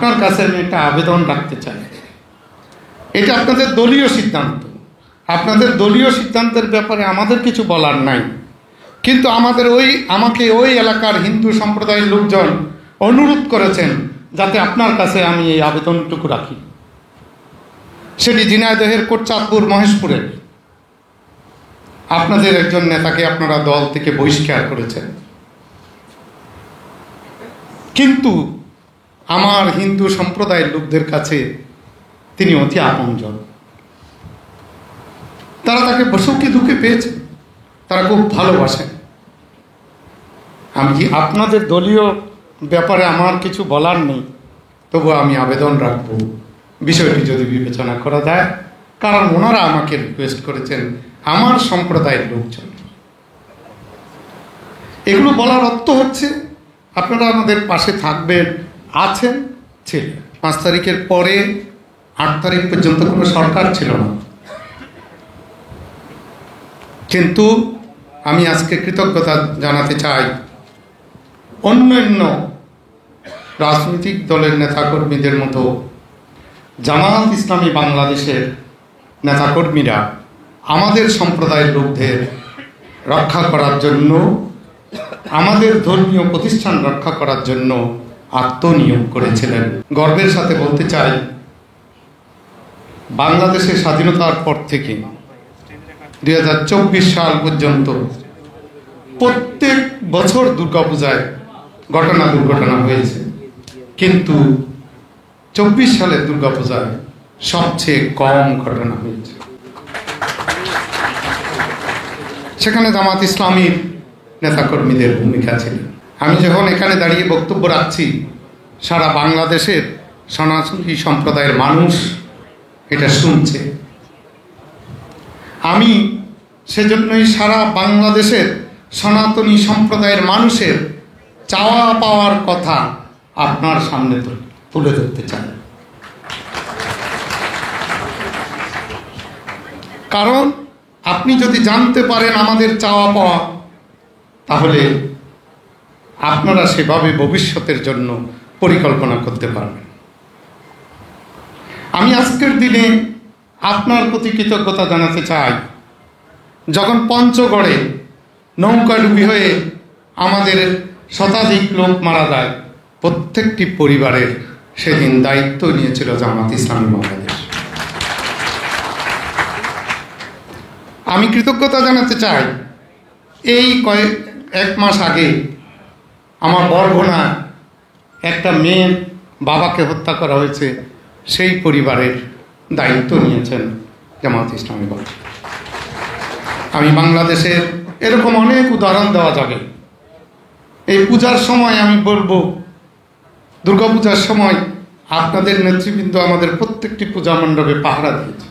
আপনার কাছে আমি একটা আবেদন রাখতে চাই। এটা আপনাদের দলীয় সিদ্ধান্ত, আপনাদের দলীয় সিদ্ধান্তের ব্যাপারে আমাদের কিছু বলার নাই, কিন্তু আমাকে ওই এলাকার হিন্দু সম্প্রদায়ের লোকজন অনুরোধ করেছেন যাতে আপনার কাছে আমি এই আবেদনটুকু রাখি। সেটি ঝিনাইদহের কোটচাঁদপুর মহেশপুরের আপনাদের একজন নেতাকে আপনারা দল থেকে বহিষ্কার করেছেন, কিন্তু আমার হিন্দু সম্প্রদায়ের লোকদের কাছে তিনি অতি আপনজন। তারা তাকে সুখে দুঃখে পেয়েছে, তারা খুব ভালোবাসেন। আমি আপনাদের দলীয় ব্যাপারে আমার কিছু বলার নেই, তবু আমি আবেদন রাখব বিষয়টি যদি বিবেচনা করা যায়, কারণ ওনারা আমাকে রিকোয়েস্ট করেছেন, আমার সম্প্রদায়ের লোকজন। এগুলো বলার অর্থ হচ্ছে আপনারা আমাদের পাশে থাকবেন, আছেন, ছিলেন। 5 তারিখের পরে 8 তারিখ পর্যন্ত কোনো সরকার ছিল না, কিন্তু আমি আজকে কৃতজ্ঞতা জানাতে চাই অন্যান্য রাজনৈতিক দলের নেতাকর্মীদের মতো জামাত ইসলামী বাংলাদেশের নেতাকর্মীরা আমাদের সম্প্রদায়ের লোকদের রক্ষা করার জন্য, আমাদের ধর্মীয় প্রতিষ্ঠান রক্ষা করার জন্য আত্মনিয়োগ করেছিলেন। গর্বের সাথে বলতে চাই, বাংলাদেশের স্বাধীনতার পর থেকে 2024 সাল পর্যন্ত প্রত্যেক বছর দুর্গাপূজায় দুর্ঘটনা হয়েছে, কিন্তু 24 সালের দুর্গাপূজায় সবচেয়ে কম ঘটনা হয়েছে। সেখানে জামাত ইসলামীর নেতাকর্মীদের ভূমিকা ছিল। আমি যখন এখানে দাঁড়িয়ে বক্তব্য রাখছি, সারা বাংলাদেশের সনাতনী সম্প্রদায়ের মানুষ এটা শুনছে। আমি সেজন্যই সারা বাংলাদেশের সনাতনী সম্প্রদায়ের মানুষের চাওয়া পাওয়ার কথা আপনার সামনে তুলে ধরতে চাই। কারণ আপনি যদি জানতে পারেন আমাদের চাওয়া পাওয়া, তাহলে আপনারা সেভাবে ভবিষ্যতের জন্য পরিকল্পনা করতে পারবেন। আমি আজকের দিনে আপনার প্রতি কৃতজ্ঞতা জানাতে চাই। যখন পঞ্চগড়ে নৌকাডুবি হয়ে আমাদের শতাধিক লোক মারা যায়, প্রত্যেকটি পরিবারের সেদিন দায়িত্ব নিয়েছিল জামাত ইসলামী বাংলাদেশ। আমি কৃতজ্ঞতা জানাতে চাই, এই এক মাস আগে আমার বরগুনা একটা মেয়ের বাবাকে হত্যা করা হয়েছে, সেই পরিবারের দায়িত্ব নিয়েছেন জামাত ইসলামী বাংলাদেশ। আমি বাংলাদেশের এরকম অনেক উদাহরণ দেওয়া যাবে। এই পূজার সময় আমি বলবো, দুর্গাপূজার সময় আপনাদের নেতৃবৃন্দ আমাদের প্রত্যেকটি পূজা মণ্ডপে পাহারা দিয়েছে।